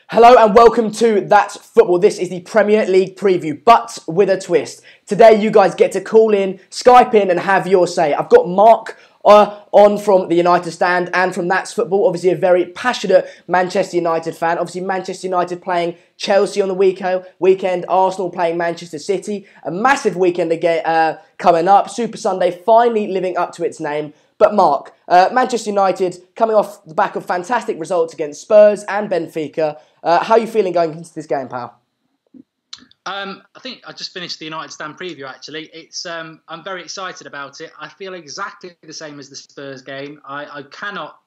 Hello and welcome to That's Football. This is the Premier League preview, but with a twist. Today you guys get to call in, Skype in and have your say. I've got Mark on from the United stand and from That's Football, obviously a very passionate Manchester United fan. Obviously Manchester United playing Chelsea on the weekend, Arsenal playing Manchester City. A massive weekend again coming up. Super Sunday finally living up to its name. But Mark, Manchester United coming off the back of fantastic results against Spurs and Benfica. How are you feeling going into this game, pal? I think I just finished the United stand preview, actually. I'm very excited about it. I feel exactly the same as the Spurs game. I cannot,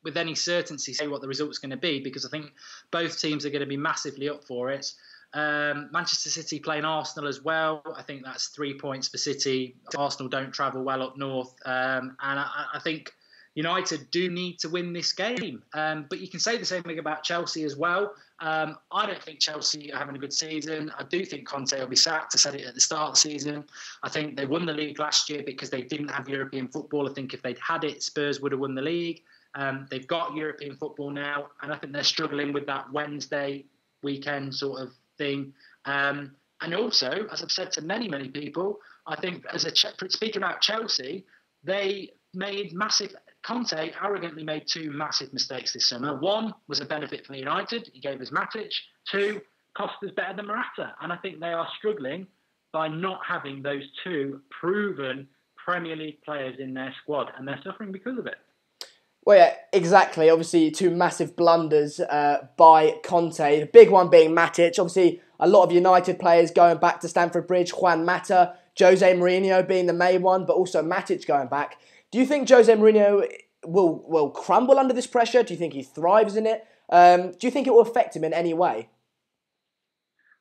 with any certainty, say what the result's going to be because I think both teams are going to be massively up for it. Manchester City playing Arsenal as well. I think that's 3 points for City. Arsenal don't travel well up north. And I think United do need to win this game. But you can say the same thing about Chelsea as well. I don't think Chelsea are having a good season. I do think Conte will be sacked. I said it at the start of the season. I think they won the league last year because they didn't have European football. I think if they'd had it, Spurs would have won the league. They've got European football now. And I think they're struggling with that Wednesday weekend sort of thing. And also, as I've said to many, many people, I think speaking about Chelsea, they made Conte arrogantly made two massive mistakes this summer. One was a benefit for United. He gave us Matic. Two, cost us better than Morata. And I think they are struggling by not having those two proven Premier League players in their squad. And they're suffering because of it. Well, yeah, exactly. Obviously, two massive blunders by Conte. The big one being Matic. Obviously, a lot of United players going back to Stamford Bridge. Juan Mata, Jose Mourinho being the main one, but also Matic going back. Do you think Jose Mourinho will crumble under this pressure? Do you think he thrives in it? Do you think it will affect him in any way?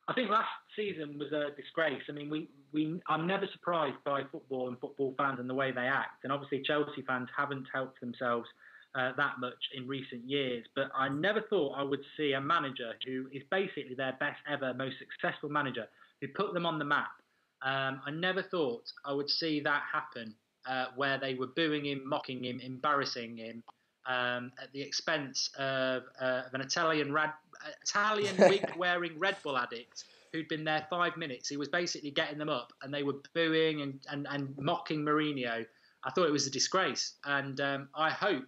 I think last season was a disgrace. I mean, I'm never surprised by football and football fans and the way they act. And obviously, Chelsea fans haven't helped themselves that much in recent years. But I never thought I would see a manager who is basically their best ever, most successful manager, who put them on the map. I never thought I would see that happen. Where they were booing him, mocking him, embarrassing him at the expense of an Italian wig-wearing Red Bull addict who'd been there 5 minutes. He was basically getting them up, and they were booing and mocking Mourinho. I thought it was a disgrace, and I hope,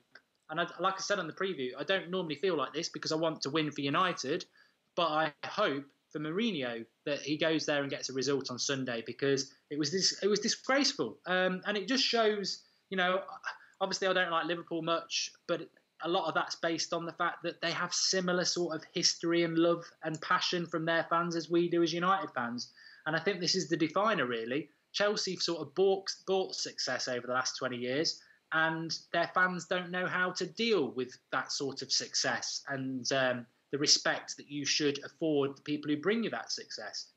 and like I said on the preview, I don't normally feel like this because I want to win for United, but I hope for Mourinho that he goes there and gets a result on Sunday because it was disgraceful. And it just shows, obviously I don't like Liverpool much, but a lot of that's based on the fact that they have similar sort of history and love and passion from their fans as we do as United fans. And I think this is the definer, really. Chelsea sort of bought success over the last 20 years, and their fans don't know how to deal with that sort of success and the respect that you should afford the people who bring you that success.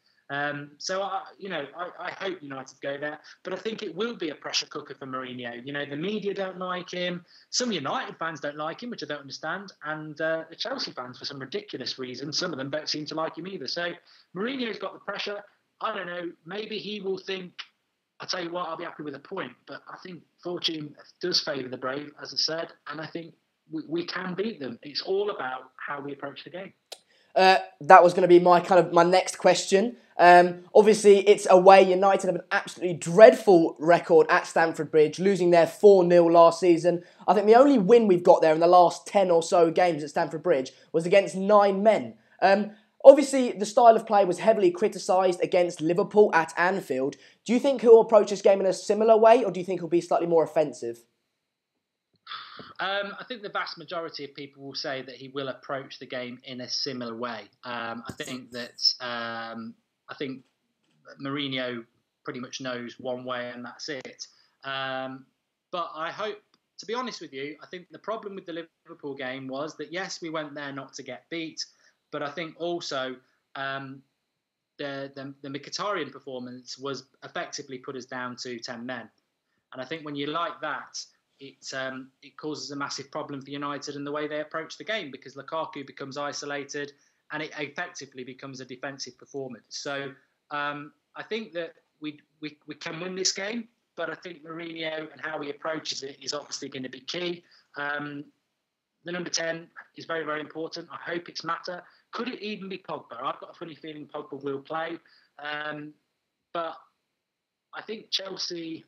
So I hope United go there, but I think it will be a pressure cooker for Mourinho. The media don't like him. Some United fans don't like him, which I don't understand. And the Chelsea fans, for some ridiculous reason, some of them don't seem to like him either. So Mourinho's got the pressure. I don't know. Maybe he will think, I'll tell you what, I'll be happy with a point. But I think fortune does favour the brave, as I said. And I think we can beat them. It's all about how we approach the game. That was going to be my next question. Obviously, it's away. United have an absolutely dreadful record at Stamford Bridge, losing there 4-0 last season. I think the only win we've got there in the last 10 or so games at Stamford Bridge was against 9 men. Obviously, the style of play was heavily criticised against Liverpool at Anfield. Do you think he'll approach this game in a similar way, or do you think he'll be slightly more offensive? I think the vast majority of people will say that he will approach the game in a similar way. I think Mourinho pretty much knows one way and that's it. But I hope, to be honest with you, I think the problem with the Liverpool game was that, yes, we went there not to get beat, but I think also the Mkhitaryan performance was effectively put us down to 10 men. And I think when you like that, it causes a massive problem for United in the way they approach the game because Lukaku becomes isolated and it effectively becomes a defensive performance. So I think that we can win this game, but I think Mourinho and how he approaches it is obviously going to be key. The number 10 is very, very important. I hope it's Mata. Could it even be Pogba? I've got a funny feeling Pogba will play. But I think Chelsea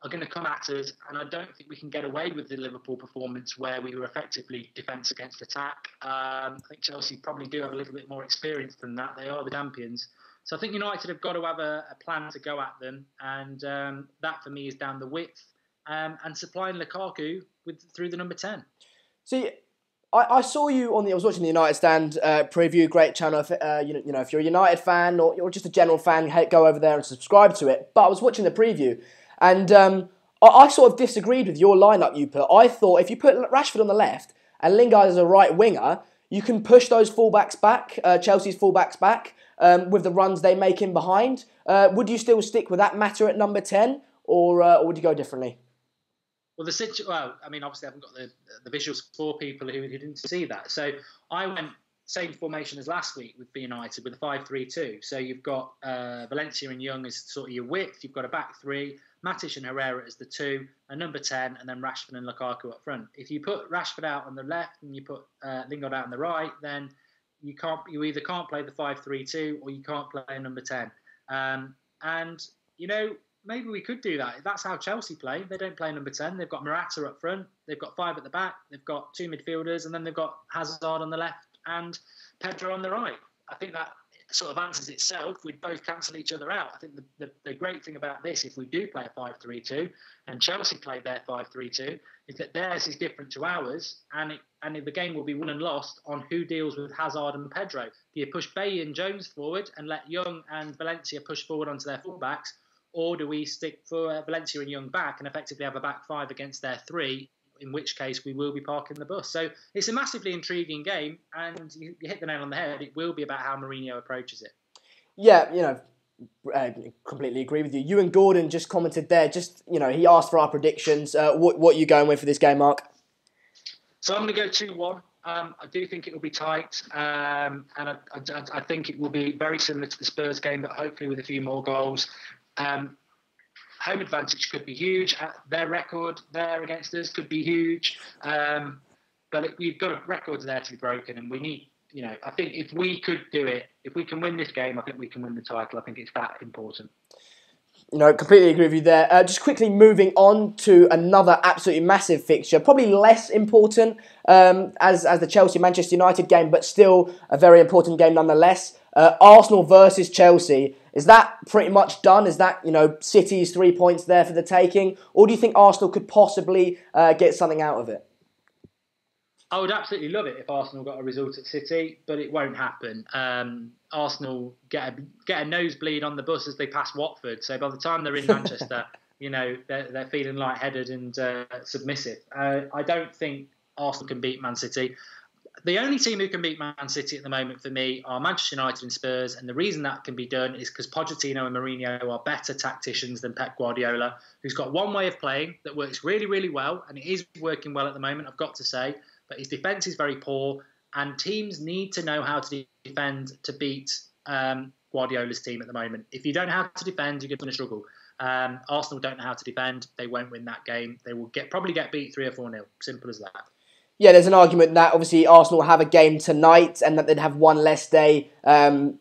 are going to come at us, and I don't think we can get away with the Liverpool performance where we were effectively defence against attack. I think Chelsea probably do have a little bit more experience than that. They are the champions. So I think United have got to have a plan to go at them, and that for me is down the width and supplying Lukaku through the number 10. See, I saw you I was watching the United Stand preview, great channel. If you're a United fan or just a general fan, go over there and subscribe to it. But I was watching the preview, and I sort of disagreed with your lineup you put. I thought if you put Rashford on the left and Lingard as a right winger, you can push those fullbacks back, Chelsea's fullbacks back, with the runs they make in behind. Would you still stick with that matter at number 10, or would you go differently? Well, obviously I haven't got the visuals for people who didn't see that. So I went same formation as last week with United with a 5-3-2. So you've got Valencia and Young as sort of your width. You've got a back three, Matic and Herrera as the two, a number 10, and then Rashford and Lukaku up front. If you put Rashford out on the left and you put Lingard out on the right, then you either can't play the 5-3-2 or you can't play a number 10. Maybe we could do that. That's how Chelsea play. They don't play number 10. They've got Morata up front. They've got 5 at the back. They've got 2 midfielders. And then they've got Hazard on the left and Pedro on the right. I think that sort of answers itself. We'd both cancel each other out. I think the great thing about this, if we do play a 5-3-2 and Chelsea play their 5-3-2, is that theirs is different to ours. And the game will be won and lost on who deals with Hazard and Pedro. Do you push Bailly and Jones forward and let Young and Valencia push forward onto their fullbacks? Or do we stick for Valencia and Young back and effectively have a back 5 against their 3, in which case we will be parking the bus? So it's a massively intriguing game, and you hit the nail on the head. It will be about how Mourinho approaches it. Yeah, I completely agree with you. You and Gordon just commented there. He asked for our predictions. What are you going with for this game, Mark? So I'm going to go 2-1. I do think it will be tight, and I think it will be very similar to the Spurs game, but hopefully with a few more goals. Home advantage could be huge. Their record there against us could be huge. But we've got a record there to be broken, and we need, I think if we could do it, if we can win this game, I think we can win the title. I think it's that important. Completely agree with you there. Just quickly moving on to another absolutely massive fixture, probably less important as the Chelsea-Manchester United game, but still a very important game nonetheless. Arsenal versus Chelsea. Is that pretty much done? Is that, City's 3 points there for the taking? Or do you think Arsenal could possibly get something out of it? I would absolutely love it if Arsenal got a result at City, but it won't happen. Arsenal get a nosebleed on the bus as they pass Watford. So by the time they're in Manchester, they're feeling lightheaded and submissive. I don't think Arsenal can beat Man City. The only team who can beat Man City at the moment for me are Manchester United and Spurs, and the reason that can be done is because Pochettino and Mourinho are better tacticians than Pep Guardiola, who's got one way of playing that works really, really well, and it is working well at the moment, I've got to say, but his defence is very poor, and teams need to know how to defend to beat Guardiola's team at the moment. If you don't know how to defend, you're going to struggle. Arsenal don't know how to defend. They won't win that game. They will probably get beat 3 or 4-0. Simple as that. Yeah, there's an argument that obviously Arsenal will have a game tonight and that they'd have one less day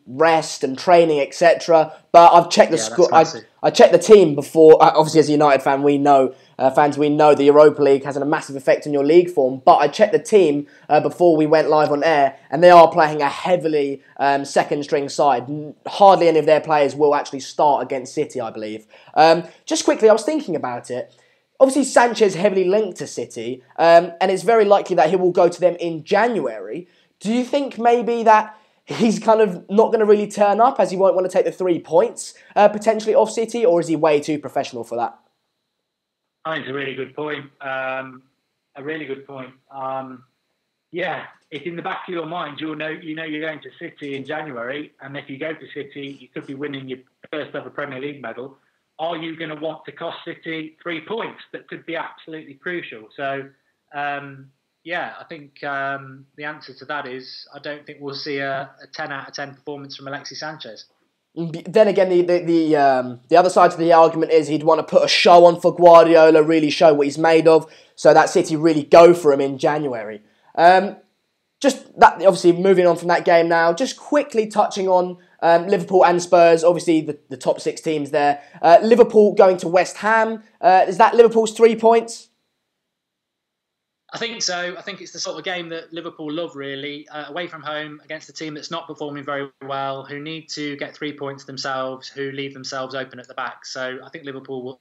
rest and training, etc. But I've checked the score. I checked the team before. Obviously, as a United fan, we know the Europa League has a massive effect on your league form. But I checked the team before we went live on air, and they are playing a heavily second-string side. Hardly any of their players will actually start against City, I believe. Just quickly, I was thinking about it. Obviously, Sanchez heavily linked to City, and it's very likely that he will go to them in January. Do you think maybe that he's kind of not going to really turn up as he won't want to take the 3 points potentially off City, or is he way too professional for that? I think it's a really good point. Yeah, it's in the back of your mind. You know you're going to City in January, and if you go to City, you could be winning your first ever Premier League medal. Are you going to want to cost City 3 points that could be absolutely crucial? So, I think the answer to that is I don't think we'll see a 10 out of 10 performance from Alexis Sanchez. Then again, the other side to the argument is he'd want to put a show on for Guardiola, really show what he's made of, so that City really go for him in January. just that, obviously moving on from that game now, just quickly touching on Liverpool and Spurs, obviously the top 6 teams there. Liverpool going to West Ham. Is that Liverpool's 3 points? I think so. I think it's the sort of game that Liverpool love, really. Away from home against a team that's not performing very well, who need to get 3 points themselves, who leave themselves open at the back. So I think Liverpool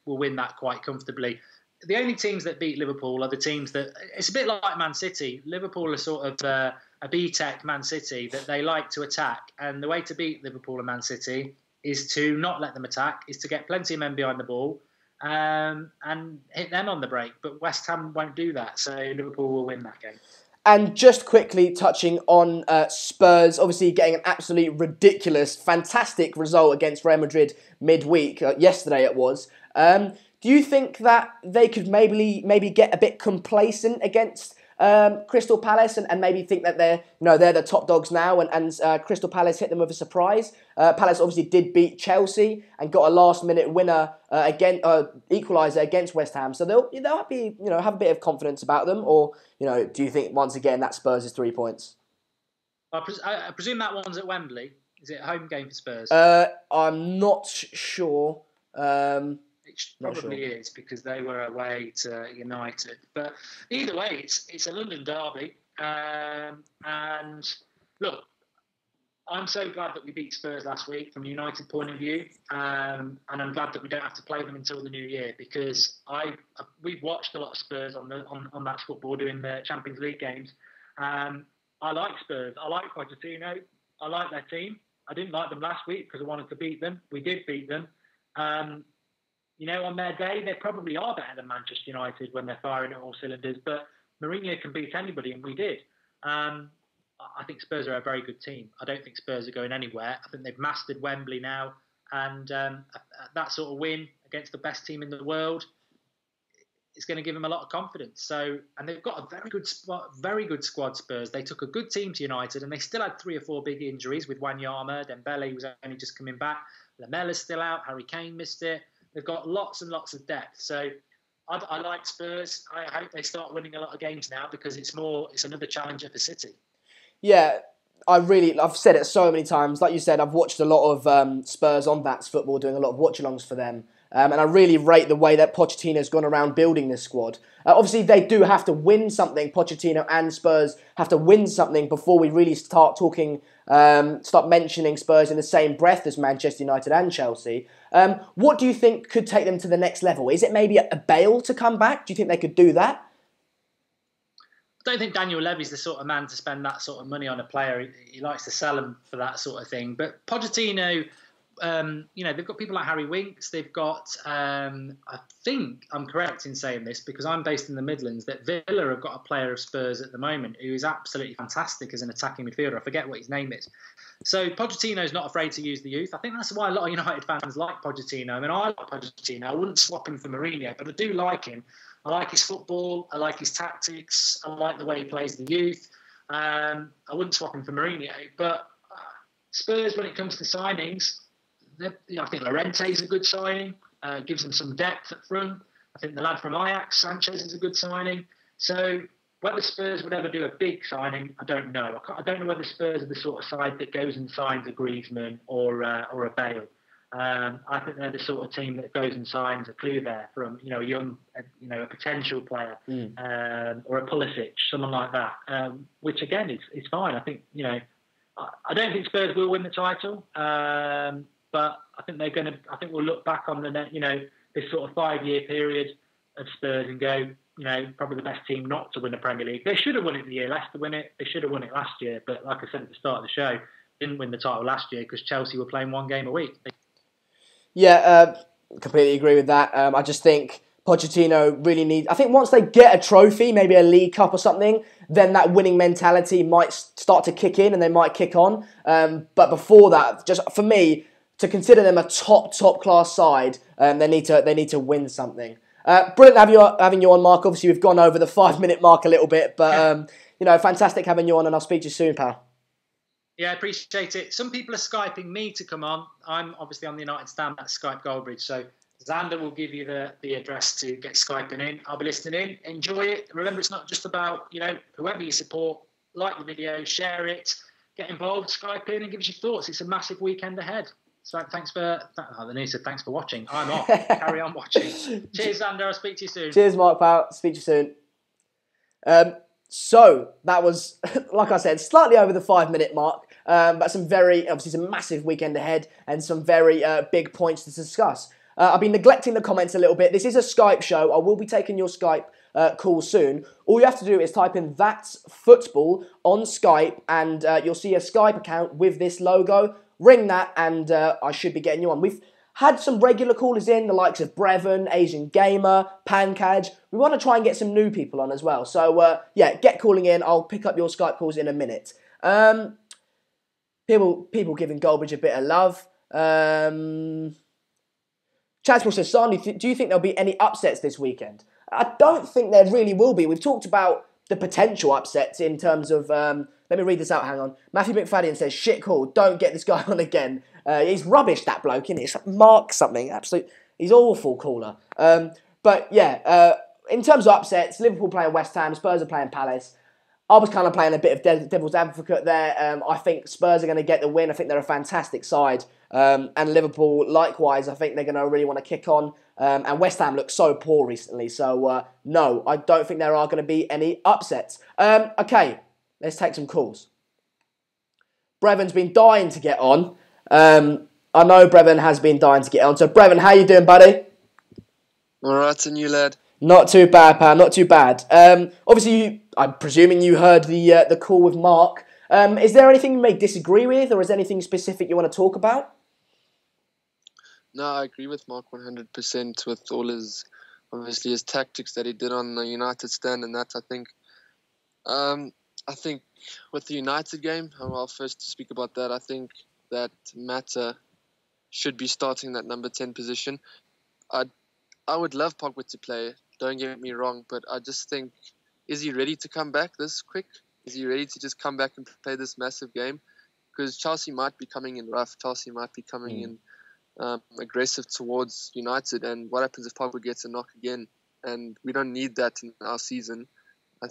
will win that quite comfortably. The only teams that beat Liverpool are the teams that... It's a bit like Man City. Liverpool are sort of a B-Tech Man City that they like to attack. And the way to beat Liverpool and Man City is to not let them attack, is to get plenty of men behind the ball, and hit them on the break. But West Ham won't do that, so Liverpool will win that game. And just quickly touching on Spurs, obviously getting an absolutely ridiculous, fantastic result against Real Madrid midweek. Yesterday it was. Do you think that they could maybe get a bit complacent against Crystal Palace and maybe think that they're the top dogs now and Crystal Palace hit them with a surprise? Palace obviously did beat Chelsea and got a last-minute winner equaliser against West Ham, so they'll be have a bit of confidence about them, or do you think once again that Spurs is 3 points? I presume that one's at Wembley. Is it a home game for Spurs? I'm not sure. It probably is, because they were away to United. But either way, it's a London derby. And look, I'm so glad that we beat Spurs last week from a United point of view. And I'm glad that we don't have to play them until the new year, because we've watched a lot of Spurs on that football doing the Champions League games. I like Spurs. I like Pochettino. I like their team. I didn't like them last week because I wanted to beat them. We did beat them. On their day, they probably are better than Manchester United when they're firing at all cylinders. But Mourinho can beat anybody, and we did. I think Spurs are a very good team. I don't think Spurs are going anywhere. I think they've mastered Wembley now. And that sort of win against the best team in the world is going to give them a lot of confidence. And they've got a very good squad, Spurs. They took a good team to United, and they still had 3 or 4 big injuries with Wanyama. Dembele was only just coming back. Lamella's still out. Harry Kane missed it. They've got lots and lots of depth. So I like Spurs. I hope they start winning a lot of games now, because it's another challenger for City. Yeah, I've said it so many times. Like you said, I've watched a lot of Spurs on Bats Football, doing a lot of watch-alongs for them. And I really rate the way that Pochettino's gone around building this squad. Obviously, they do have to win something. Pochettino and Spurs have to win something before we really start mentioning Spurs in the same breath as Manchester United and Chelsea. What do you think could take them to the next level? Is it maybe a Bale to come back? Do you think they could do that? I don't think Daniel Levy's the sort of man to spend that sort of money on a player. He likes to sell them for that sort of thing. But Pochettino... they've got people like Harry Winks. They've got, I think I'm correct in saying this because I'm based in the Midlands, that Villa have got a player of Spurs at the moment who is absolutely fantastic as an attacking midfielder. I forget what his name is. So Pochettino's not afraid to use the youth. I think that's why a lot of United fans like Pochettino. I mean, I like Pochettino. I wouldn't swap him for Mourinho, but I do like him. I like his football. I like his tactics. I like the way he plays the youth. I wouldn't swap him for Mourinho. But Spurs, when it comes to signings, I think Llorente's a good signing, gives them some depth up front. I think the lad from Ajax, Sanchez, is a good signing. So whether Spurs would ever do a big signing, I don't know. I don't know whether Spurs are the sort of side that goes and signs a Griezmann or a Bale. I think they're the sort of team that goes and signs a clue there from a young, a potential player, or a Pulisic, someone like that. Which again is fine. I think I don't think Spurs will win the title. But I think I think we'll look back on this sort of 5-year period of Spurs and go, probably the best team not to win the Premier League. They should have won it the year Leicester win it. They should have won it last year. But like I said at the start of the show, didn't win the title last year because Chelsea were playing 1 game a week. Yeah, completely agree with that. I just think Pochettino really needs... I think once they get a trophy, maybe a League Cup or something, then that winning mentality might start to kick in and they might kick on. But before that, just for me... to consider them a top class side, they need to win something. Brilliant having you on, Mark. Obviously, we've gone over the 5-minute mark a little bit, but fantastic having you on, and I'll speak to you soon, pal. Yeah, I appreciate it. Some people are Skyping me to come on. I'm obviously on the United stand at Skype Goldbridge, so Xander will give you the address to get Skyping in. I'll be listening in. Enjoy it. Remember, it's not just about whoever you support. like the video, share it, get involved, Skype in and give us your thoughts. It's a massive weekend ahead. So thanks for watching. I'm off. Carry on watching. Cheers, Xander. I'll speak to you soon. Cheers, Mark, pal. Speak to you soon. So that was, like I said, slightly over the 5-minute mark, but some massive weekend ahead and some very big points to discuss. I've been neglecting the comments a little bit. This is a Skype show. I will be taking your Skype call soon. All you have to do is type in "That's Football" on Skype, and you'll see a Skype account with this logo. Ring that, and I should be getting you on. We've had some regular callers in, the likes of Brevin, Asian Gamer, Pancaj. We want to try and get some new people on as well. So, get calling in. I'll pick up your Skype calls in a minute. People giving Goldbridge a bit of love. Chadswell says, Sandy, do you think there'll be any upsets this weekend? I don't think there really will be. We've talked about the potential upsets in terms of... let me read this out, hang on. Matthew McFadden says, shit call, don't get this guy on again. He's rubbish, that bloke, isn't he? It's like Mark something, absolute... He's awful caller. In terms of upsets, Liverpool playing West Ham, Spurs are playing Palace. I was kind of playing a bit of devil's advocate there. I think Spurs are going to get the win. I think they're a fantastic side. And Liverpool, likewise, I think they're going to really want to kick on. And West Ham looks so poor recently. So, no, I don't think there are going to be any upsets. Okay, let's take some calls. Brevin's been dying to get on. I know Brevin has been dying to get on. So, Brevin, how you doing, buddy? All right, and you, lad? Not too bad, pal. Not too bad. Obviously, I'm presuming you heard the call with Mark. Is there anything you may disagree with, or is there anything specific you want to talk about? No, I agree with Mark 100% with all his tactics that he did on the United stand, and that I think with the United game, I'll first speak about that. I think that Mata should be starting that number 10 position. I would love Pogba to play, don't get me wrong, but I just think, is he ready to come back this quick? Is he ready to just come back and play this massive game? Because Chelsea might be coming in rough. Chelsea might be coming in aggressive towards United. And what happens if Pogba gets a knock again? And we don't need that in our season.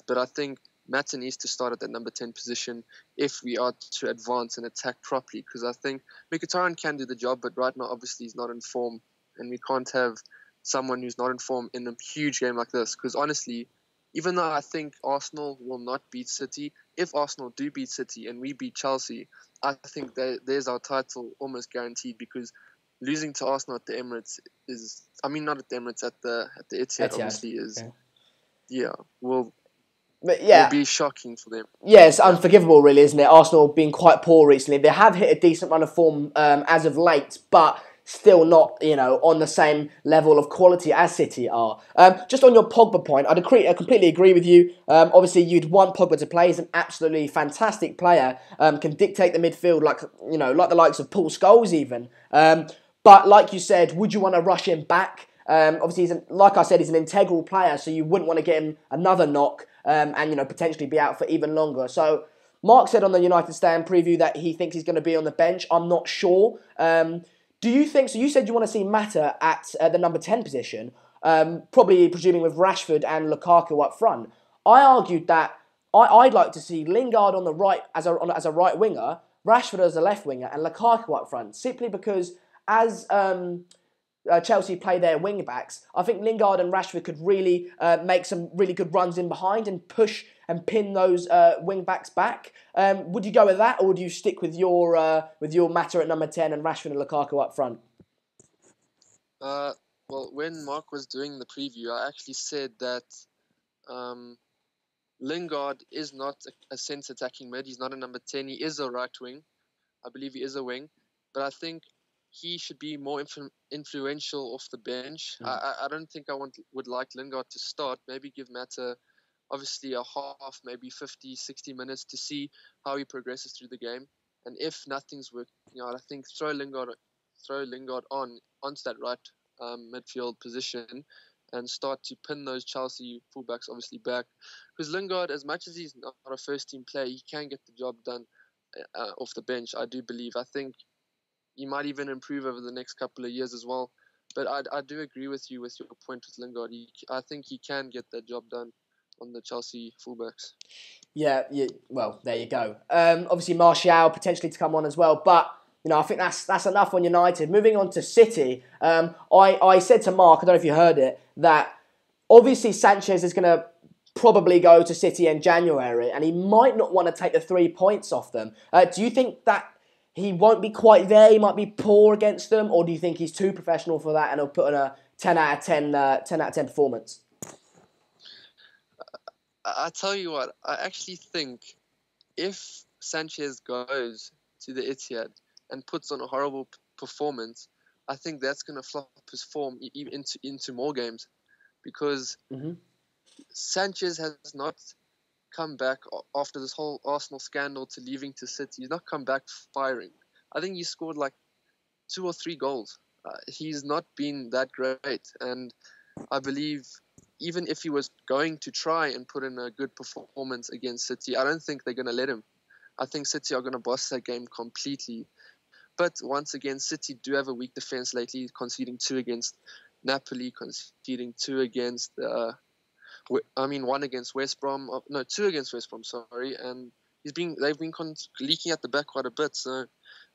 But I think Mata needs to start at that number 10 position if we are to advance and attack properly. Because I think Mkhitaryan can do the job, but right now, obviously, he's not in form. And we can't have someone who's not in form in a huge game like this. Because honestly, even though I think Arsenal will not beat City, if Arsenal do beat City and we beat Chelsea, I think there's our title almost guaranteed, because losing to Arsenal at the Emirates is, I mean, not at the Emirates, at the Etihad obviously is, will be shocking for them. Yeah, it's unforgivable really, isn't it? Arsenal have been quite poor recently. They have hit a decent run of form as of late, but still not, on the same level of quality as City are. Just on your Pogba point, I completely agree with you. Obviously, you'd want Pogba to play. He's an absolutely fantastic player. Can dictate the midfield like the likes of Paul Scholes even. But like you said, would you want to rush him back? Obviously, like I said, he's an integral player, so you wouldn't want to get him another knock and potentially be out for even longer. So Mark said on the United Stand preview that he thinks he's going to be on the bench. I'm not sure. Do you think, so you said you want to see Mata at the number 10 position, probably presuming with Rashford and Lukaku up front. I argued that I'd like to see Lingard on the right as a right winger, Rashford as a left winger, and Lukaku up front, simply because as Chelsea play their wing backs, I think Lingard and Rashford could really make some really good runs in behind and push and pin those wing backs back. Would you go with that, or would you stick with your Mata at number 10 and Rashford and Lukaku up front? Well, when Mark was doing the preview, I actually said that Lingard is not a centre attacking mid. He's not a number 10. He is a right wing. I believe he is a wing, but I think he should be more influential off the bench. I don't think I would like Lingard to start. Maybe give Mata obviously a half, maybe 50, 60 minutes to see how he progresses through the game. And if nothing's working out, I think throw Lingard onto that right midfield position and start to pin those Chelsea fullbacks obviously back. Because Lingard, as much as he's not a first-team player, he can get the job done off the bench, I do believe. I think he might even improve over the next couple of years as well. But I do agree with you with your point with Lingard. I think he can get that job done on the Chelsea fullbacks. Yeah, well, there you go. Obviously, Martial potentially to come on as well, but I think that's enough on United. Moving on to City, I said to Mark, I don't know if you heard it, that obviously Sanchez is going to probably go to City in January, and he might not want to take the 3 points off them. Do you think that he won't be quite there? He might be poor against them, or do you think he's too professional for that and he'll put on a 10 out of 10 performance? I tell you what, I actually think if Sanchez goes to the Etihad and puts on a horrible performance, I think that's going to flop his form into more games, because Sanchez has not come back after this whole Arsenal scandal to leaving to City. He's not come back firing. I think he scored like 2 or 3 goals. He's not been that great, and I believe even if he was going to try and put in a good performance against City, I don't think they're going to let him. I think City are going to boss that game completely. But once again, City do have a weak defence lately, conceding 2 against Napoli, conceding 2 against, 1 against West Brom. No, 2 against West Brom, sorry. And they've been leaking at the back quite a bit, so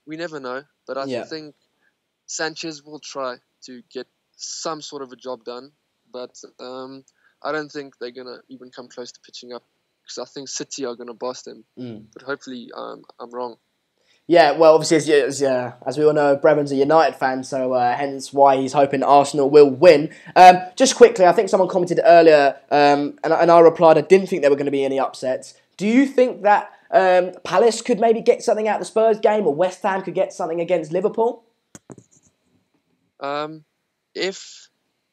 we never know. But I think Sanchez will try to get some sort of a job done. But I don't think they're going to even come close to pitching up, because I think City are going to boss them. But hopefully I'm wrong. Yeah, well, obviously, as we all know, Brevon's a United fan, so hence why he's hoping Arsenal will win. Just quickly, I think someone commented earlier, and I replied, I didn't think there were going to be any upsets. Do you think that Palace could maybe get something out of the Spurs game, or West Ham could get something against Liverpool? If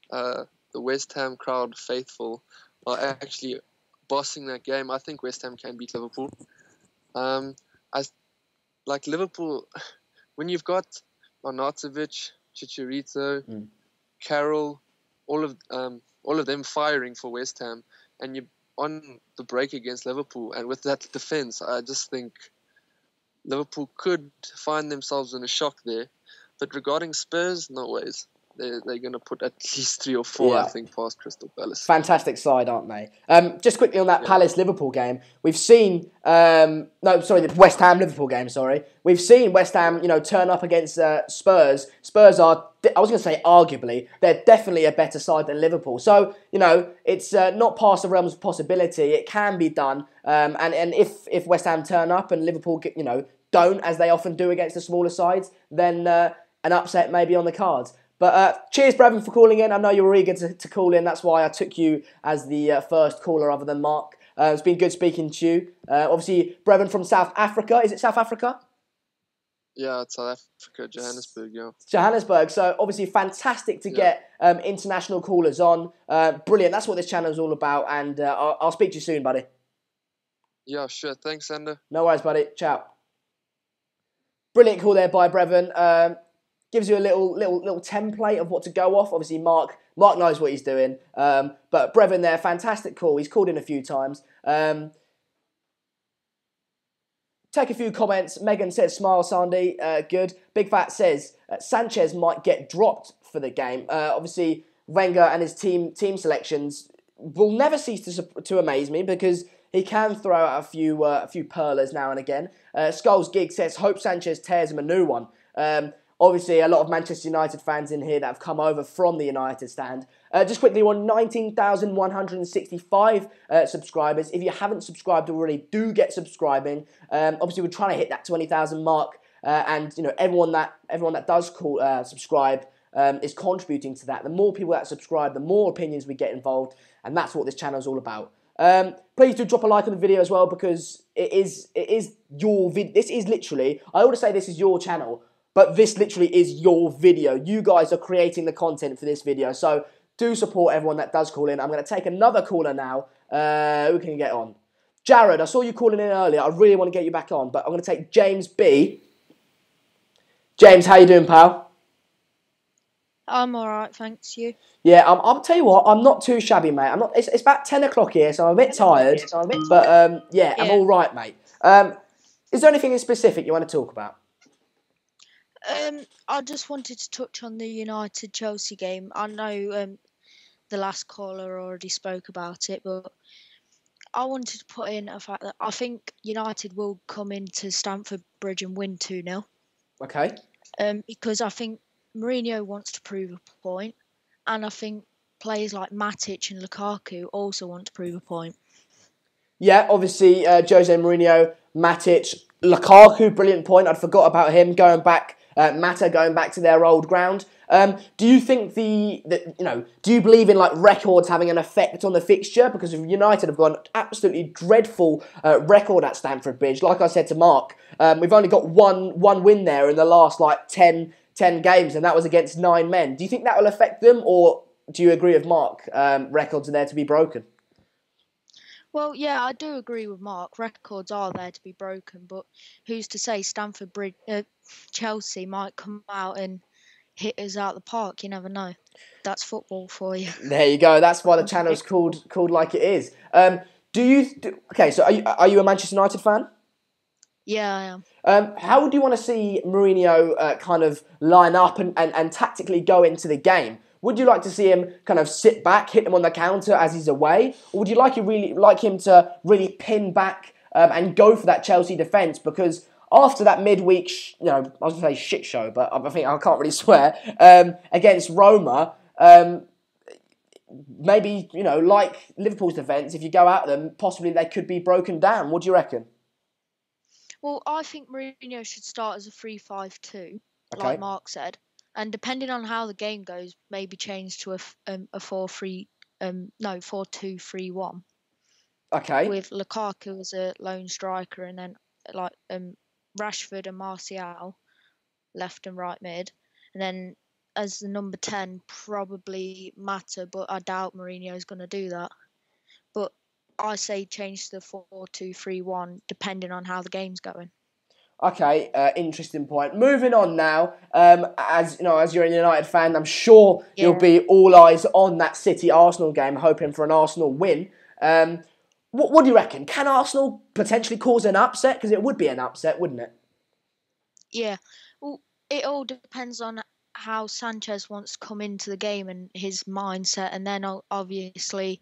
the West Ham crowd faithful are actually bossing that game, I think West Ham can beat Liverpool. Like Liverpool, when you've got Arnautovic, Chicharito, Carroll, all of them firing for West Ham, and you're on the break against Liverpool, and with that defence, I just think Liverpool could find themselves in a shock there. But regarding Spurs, no ways. They're going to put at least 3 or 4, I think, past Crystal Palace. Fantastic side, aren't they? Just quickly on that Palace-Liverpool game, we've seen... the West Ham-Liverpool game, sorry. We've seen West Ham, turn up against Spurs. Spurs are, I was going to say arguably, they're definitely a better side than Liverpool. So, it's not past the realms of possibility. It can be done. And if West Ham turn up and Liverpool, don't, as they often do against the smaller sides, then an upset may be on the cards. But cheers, Brevon, for calling in. I know you were eager to call in. That's why I took you as the first caller other than Mark. It's been good speaking to you. Obviously, Brevon from South Africa. Is it South Africa? Yeah, it's South Africa, Johannesburg, yeah. Johannesburg. So, obviously, fantastic to get international callers on. Brilliant. That's what this channel is all about. And I'll speak to you soon, buddy. Yeah, sure. Thanks, Sander. No worries, buddy. Ciao. Brilliant call there by Brevon. Gives you a little template of what to go off. Obviously, Mark knows what he's doing. But Brevon there, fantastic call. He's called in a few times. Take a few comments. Megan says, smile, Sandy. Good. Big Fat says, Sanchez might get dropped for the game. Obviously, Wenger and his team selections will never cease to amaze me, because he can throw out a few perlers now and again. Skulls Gig says, hope Sanchez tears him a new one. Obviously, a lot of Manchester United fans in here that have come over from the United stand. Just quickly, we're on 19,165 subscribers. If you haven't subscribed already, do get subscribing. Obviously, we're trying to hit that 20,000 mark, and everyone that does subscribe is contributing to that. The more people that subscribe, the more opinions we get involved, and that's what this channel is all about. Please do drop a like on the video as well, because it is your video. This is literally, I always say this is your channel, but this literally is your video. You guys are creating the content for this video. So do support everyone that does call in. I'm going to take another caller now. Who can you get on? Jared, I saw you calling in earlier. I really want to get you back on, but I'm going to take James B. James, how you doing, pal? I'm alright, thanks. You? Yeah, I'll tell you what, I'm not too shabby, mate. I'm not. It's about 10 o'clock here, so I'm a bit tired. But I'm all right, mate. Is there anything in specific you want to talk about? I just wanted to touch on the United-Chelsea game. I know the last caller already spoke about it, but I wanted to put in a fact that I think United will come into Stamford Bridge and win 2-0. Okay. Because I think Mourinho wants to prove a point, and I think players like Matic and Lukaku also want to prove a point. Yeah, obviously, Jose Mourinho, Matic, Lukaku, brilliant point. I'd forgot about him going back, Mata going back to their old ground. Do you think do you believe in like records having an effect on the fixture? Because United have got an absolutely dreadful record at Stamford Bridge. Like I said to Mark, we've only got one win there in the last like 10 games, and that was against 9 men. Do you think that will affect them, or do you agree with Mark? Records are there to be broken. Well, yeah, I do agree with Mark. Records are there to be broken, but who's to say Stamford Bridge, Chelsea might come out and hit us out the park? You never know. That's football for you. There you go. That's why the channel's called like it is. Okay, so are you a Manchester United fan? Yeah, I am. How do you want to see Mourinho kind of line up and tactically go into the game? Would you like to see him kind of sit back, hit them on the counter as he's away? Or would you like him to really pin back and go for that Chelsea defence? Because after that midweek, I was going to say shit show, but I think I can't really swear, against Roma, maybe, like Liverpool's defence, if you go at them, possibly they could be broken down. What do you reckon? Well, I think Mourinho should start as a 3-5-2, Okay. like Mark said. And depending on how the game goes, maybe change to a 4-2-3-1. Okay. With Lukaku as a lone striker, and then like Rashford and Martial left and right mid, and then as the number 10 probably Mata, but I doubt Mourinho is going to do that. But I say change to the 4-2-3-1 depending on how the game's going. Okay, interesting point. Moving on now, as you're a United fan, I'm sure you'll be all eyes on that City-Arsenal game, hoping for an Arsenal win. What do you reckon? Can Arsenal potentially cause an upset? Because it would be an upset, wouldn't it? Yeah. Well, it all depends on how Sanchez wants to come into the game and his mindset, and then obviously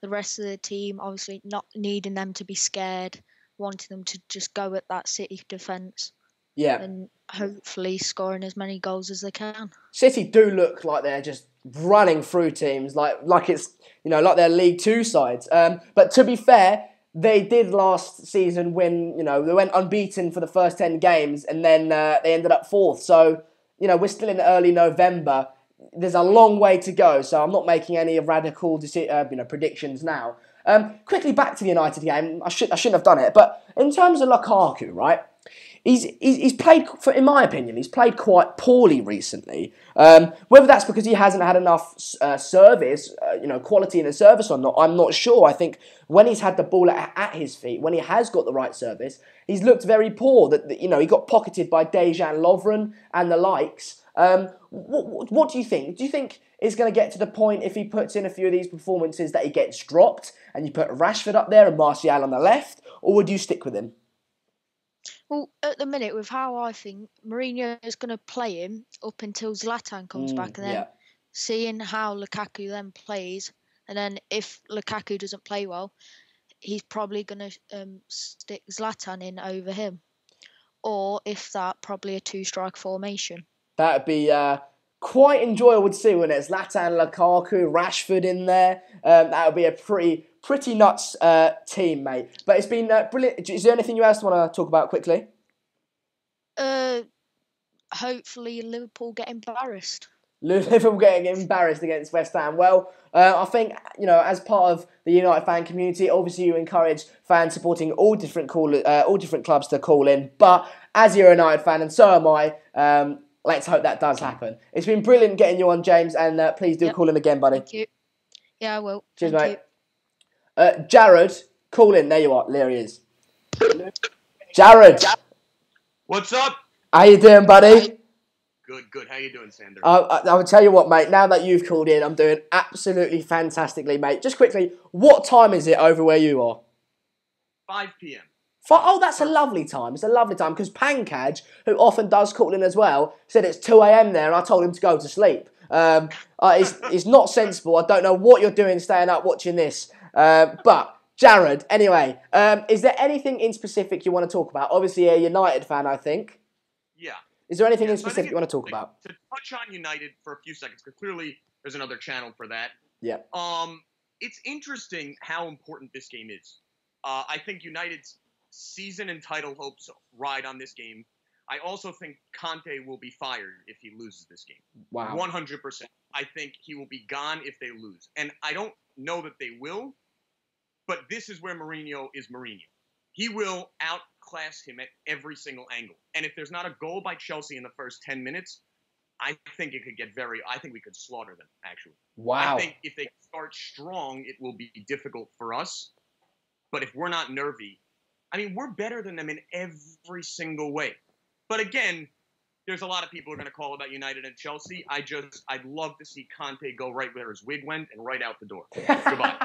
the rest of the team, obviously not needing them to be scared, wanting them to just go at that City defence. Yeah. And hopefully scoring as many goals as they can. City do look like they're just running through teams, like it's like their League Two sides. But to be fair, they did last season win. They went unbeaten for the first 10 games, and then they ended up 4th. So we're still in early November. There's a long way to go. So I'm not making any radical predictions now. Quickly back to the United game. I shouldn't have done it, but in terms of Lukaku, right? He's played, in my opinion, he's played quite poorly recently. Whether that's because he hasn't had enough service, quality in the service or not, I'm not sure. I think when he's had the ball at his feet, when he has got the right service, he's looked very poor. That he got pocketed by Dejan Lovren and the likes. What do you think? Do you think it's going to get to the point, if he puts in a few of these performances, that he gets dropped and you put Rashford up there and Martial on the left, or would you stick with him? Well, at the minute, with how I think Mourinho is going to play him up until Zlatan comes back, and then seeing how Lukaku then plays, and then if Lukaku doesn't play well, he's probably going to stick Zlatan in over him, or if that, probably a 2-strike formation. That would be quite enjoyable to see, wouldn't it? Zlatan, Lukaku, Rashford in there. That would be a pretty nuts team, mate. But it's been brilliant. Is there anything you else want to talk about quickly? Hopefully Liverpool get embarrassed. Liverpool getting embarrassed against West Ham. Well, I think, as part of the United fan community, obviously you encourage fans supporting all different clubs to call in. But as you're a United fan, and so am I, let's hope that does happen. It's been brilliant getting you on, James, and please do call in again, buddy. Thank you. Yeah, I will. Cheers, mate. Jared, call in. There you are. There he is. Jared. What's up? How you doing, buddy? Good. How you doing, Sander? I will tell you what, mate. Now that you've called in, I'm doing absolutely fantastically, mate. Just quickly, what time is it over where you are? 5 p.m. Oh, that's a lovely time. It's a lovely time, because Pankaj, who often does call in as well, said it's 2 a.m. there, and I told him to go to sleep. It's not sensible. I don't know what you're doing staying up watching this. But Jared, anyway, is there anything in specific you want to talk about? Obviously, a United fan, I think. Yeah. Is there anything in So specific you want to talk about? To touch on United for a few seconds, because clearly there's another channel for that. Yeah. It's interesting how important this game is. I think United's season and title hopes ride on this game. I also think Conte will be fired if he loses this game. Wow. 100%. I think he will be gone if they lose. And I don't know that they will, but this is where Mourinho is Mourinho. He will outclass him at every single angle. And if there's not a goal by Chelsea in the first 10 minutes, I think it could get I think we could slaughter them, actually. Wow. I think if they start strong, it will be difficult for us. But if we're not nervy, I mean, we're better than them in every single way. But again, there's a lot of people who are going to call about United and Chelsea. I'd love to see Conte go right where his wig went and right out the door. Goodbye.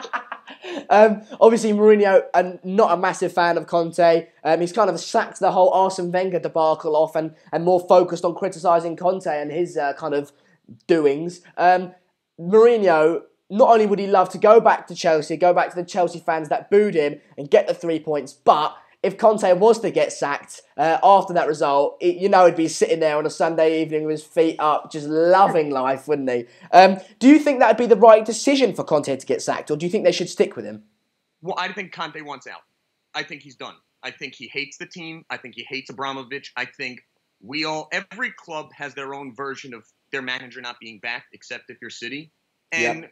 Obviously, Mourinho, not a massive fan of Conte. He's kind of sacked the whole Arsene Wenger debacle off and more focused on criticising Conte and his kind of doings. Mourinho, not only would he love to go back to Chelsea, go back to the Chelsea fans that booed him and get the 3 points, but if Conte was to get sacked after that result, he'd be sitting there on a Sunday evening with his feet up, just loving life, wouldn't he? Do you think that would be the right decision for Conte to get sacked, or do you think they should stick with him? Well, I think Conte wants out. I think he's done. I think he hates the team. I think he hates Abramovich. I think every club has their own version of their manager not being backed, except if you're City. And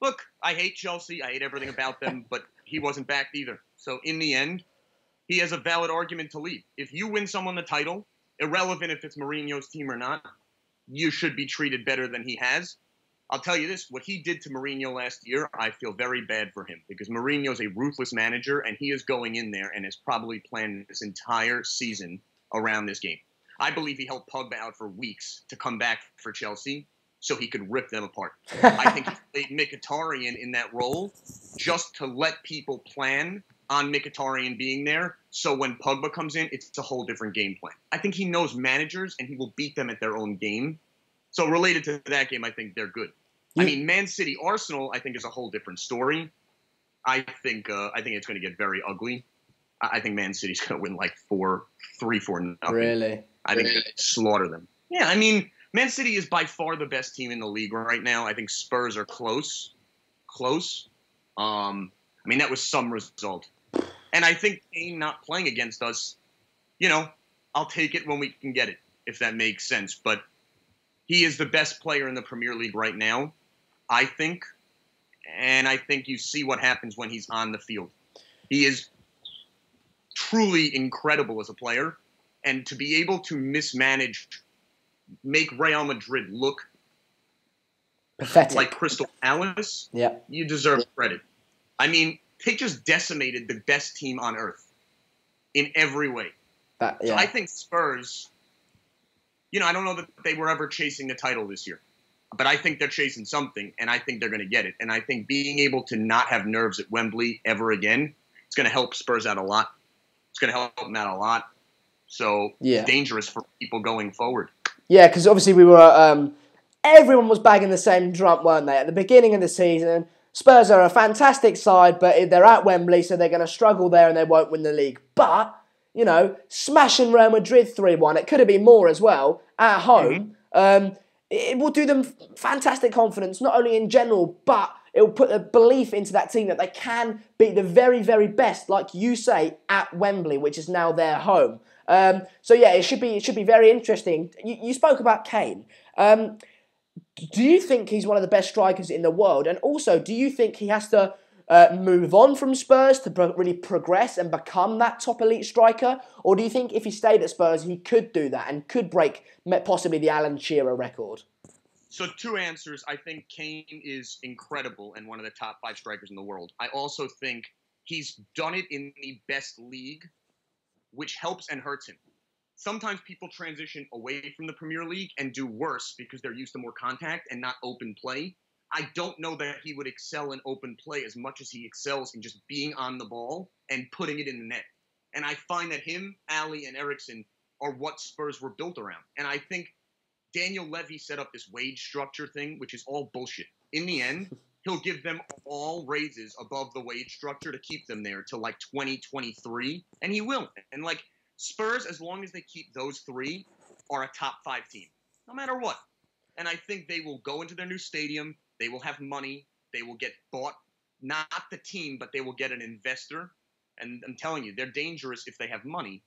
look, I hate Chelsea. I hate everything about them, but he wasn't backed either. So in the end, he has a valid argument to leave. If you win someone the title, irrelevant if it's Mourinho's team or not, you should be treated better than he has. I'll tell you this, what he did to Mourinho last year, I feel very bad for him because Mourinho's a ruthless manager and he is going in there and has probably planned this entire season around this game. I believe he held Pogba out for weeks to come back for Chelsea so he could rip them apart. I think he played Mkhitaryan in that role just to let people plan on Mkhitaryan being there, so when Pogba comes in, it's a whole different game plan. I think he knows managers, and he will beat them at their own game. So related to that game, I think they're good. I mean, Man City, Arsenal, I think is a whole different story. I think it's going to get very ugly. I think Man City's going to win like 3-4-0. Really? I think they slaughter them. Yeah, I mean, Man City is by far the best team in the league right now. I think Spurs are close. I mean, that was some result. And I think Kane not playing against us, I'll take it when we can get it, if that makes sense. But he is the best player in the Premier League right now, I think. And I think you see what happens when he's on the field. He is truly incredible as a player. And to be able to make Real Madrid look pathetic like Crystal Palace, you deserve credit. I mean, they just decimated the best team on earth in every way. So I think Spurs, I don't know that they were ever chasing the title this year, but I think they're chasing something, and I think they're going to get it. And I think being able to not have nerves at Wembley ever again, it's going to help Spurs out a lot. It's going to help them out a lot. So it's dangerous for people going forward. Yeah, because obviously we were, everyone was bagging the same drum, weren't they? At the beginning of the season, Spurs are a fantastic side, but they're at Wembley, so they're going to struggle there and they won't win the league. But, smashing Real Madrid 3-1, it could have been more as well, at home. It will do them fantastic confidence, not only in general, but it will put a belief into that team that they can beat the very, very best, like you say, at Wembley, which is now their home. It should be very interesting. You spoke about Kane. Do you think he's one of the best strikers in the world? And also, do you think he has to move on from Spurs to really progress and become that top elite striker? Or do you think if he stayed at Spurs, he could do that and could break possibly the Alan Shearer record? So 2 answers. I think Kane is incredible and one of the top 5 strikers in the world. I also think he's done it in the best league, which helps and hurts him. Sometimes people transition away from the Premier League and do worse because they're used to more contact and not open play. I don't know that he would excel in open play as much as he excels in just being on the ball and putting it in the net. And I find that him, Ali, and Eriksen are what Spurs were built around. And I think Daniel Levy set up this wage structure thing, which is all bullshit. In the end, he'll give them all raises above the wage structure to keep them there till like 2023, and he will. And like Spurs, as long as they keep those three, are a top 5 team, no matter what. And I think they will go into their new stadium. They will have money. They will get bought, not the team, but they will get an investor. And I'm telling you, they're dangerous if they have money.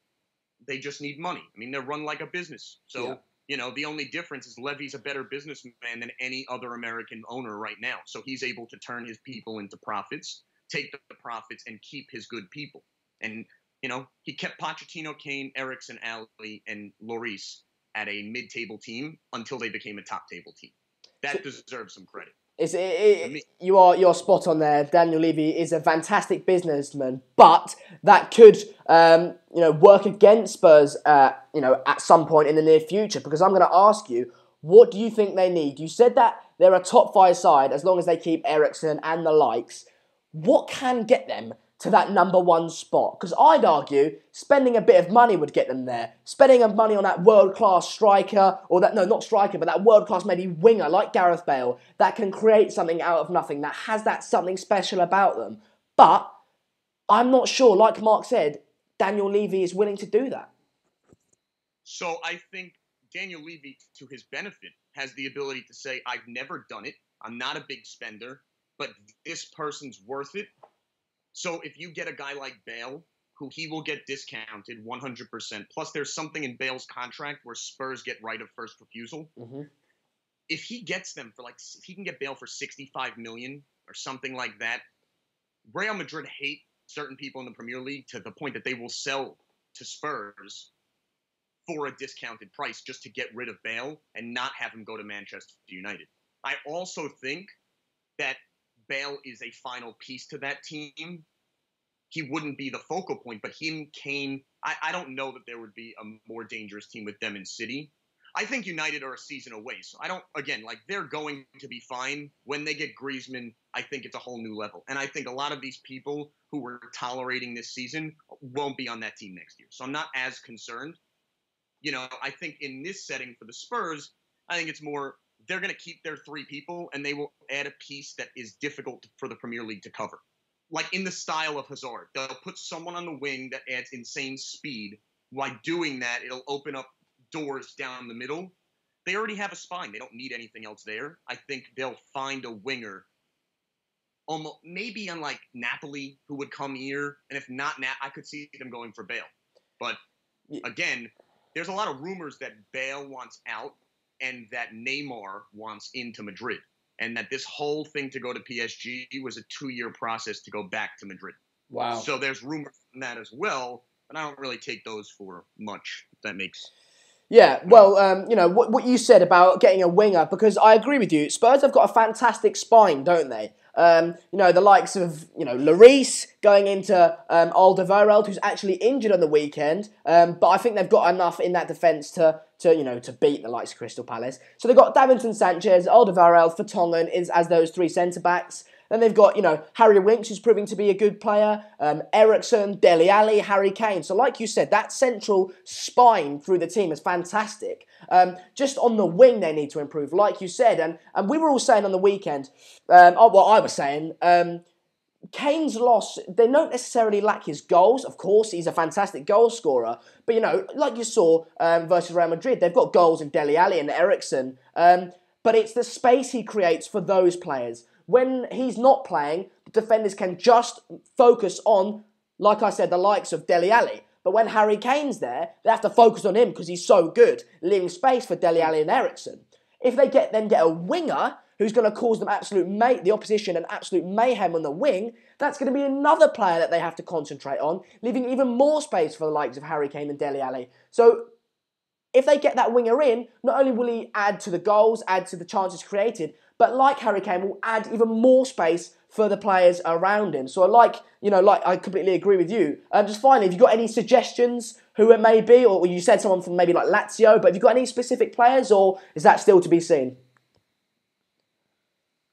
They just need money. I mean, they're run like a business. So, the only difference is Levy's a better businessman than any other American owner right now. So he's able to turn his people into profits, take the profits, and keep his good people. And, he kept Pochettino, Kane, Eriksson, Ali, and Lloris at a mid-table team until they became a top-table team. That deserves some credit. You're spot on there. Daniel Levy is a fantastic businessman, but that could work against Spurs at some point in the near future. Because I'm going to ask you, what do you think they need? You said that they're a top 5 side as long as they keep Eriksson and the likes. What can get them to that number 1 spot? Because I'd argue spending a bit of money would get them there. Spending of money on that world-class striker, but that world-class maybe winger like Gareth Bale that can create something out of nothing, that has that something special about them. But I'm not sure, like Mark said, Daniel Levy is willing to do that. So I think Daniel Levy, to his benefit, has the ability to say, I've never done it. I'm not a big spender, but this person's worth it. So if you get a guy like Bale, who he will get discounted 100%, plus there's something in Bale's contract where Spurs get right of first refusal. Mm-hmm. If he gets them for if he can get Bale for 65 million or something like that, Real Madrid hate certain people in the Premier League to the point that they will sell to Spurs for a discounted price just to get rid of Bale and not have him go to Manchester United. I also think that Bale is a final piece to that team. He wouldn't be the focal point, but him, Kane, I don't know that there would be a more dangerous team with them in City. I think United are a season away. So they're going to be fine. When they get Griezmann, I think it's a whole new level. And I think a lot of these people who were tolerating this season won't be on that team next year. So I'm not as concerned. I think in this setting for the Spurs, I think it's more they're going to keep their 3 people and they will add a piece that is difficult for the Premier League to cover. Like in the style of Hazard, they'll put someone on the wing that adds insane speed. While doing that, it'll open up doors down the middle. They already have a spine. They don't need anything else there. I think they'll find a winger, almost maybe unlike Napoli, who would come here. And if not, I could see them going for Bale. But again, there's a lot of rumors that Bale wants out and that Neymar wants into Madrid. And that this whole thing to go to PSG was a 2-year process to go back to Madrid. Wow. So there's rumors on that as well, but I don't really take those for much, if that makes... Yeah, well, what you said about getting a winger, because I agree with you. Spurs have got a fantastic spine, don't they? The likes of, Lloris going into Alderweireld, who's actually injured on the weekend. But I think they've got enough in that defence to beat the likes of Crystal Palace. So they've got Davinson Sanchez, Alderweireld, Vertonghen as those 3 centre-backs. Then they've got, Harry Winks, who's proving to be a good player, Eriksson, Dele Alli, Harry Kane. So like you said, that central spine through the team is fantastic. Just on the wing, they need to improve, like you said. And we were all saying on the weekend, I was saying, Kane's loss, they don't necessarily lack his goals. Of course, he's a fantastic goal scorer. But, like you saw versus Real Madrid, they've got goals in Dele Alli and Eriksson. But it's the space he creates for those players. When he's not playing, the defenders can just focus on, like I said, the likes of Dele Alli. But when Harry Kane's there, they have to focus on him because he's so good, leaving space for Dele Alli and Eriksson. If they get a winger who's going to cause them the opposition an absolute mayhem on the wing, that's going to be another player that they have to concentrate on, leaving even more space for the likes of Harry Kane and Dele Alli. So if they get that winger in, not only will he add to the goals, add to the chances created, but like Harry Kane, will add even more space for the players around him. So I completely agree with you. Just finally, have you got any suggestions who it may be? Or you said someone from maybe like Lazio, but have you got any specific players, or is that still to be seen?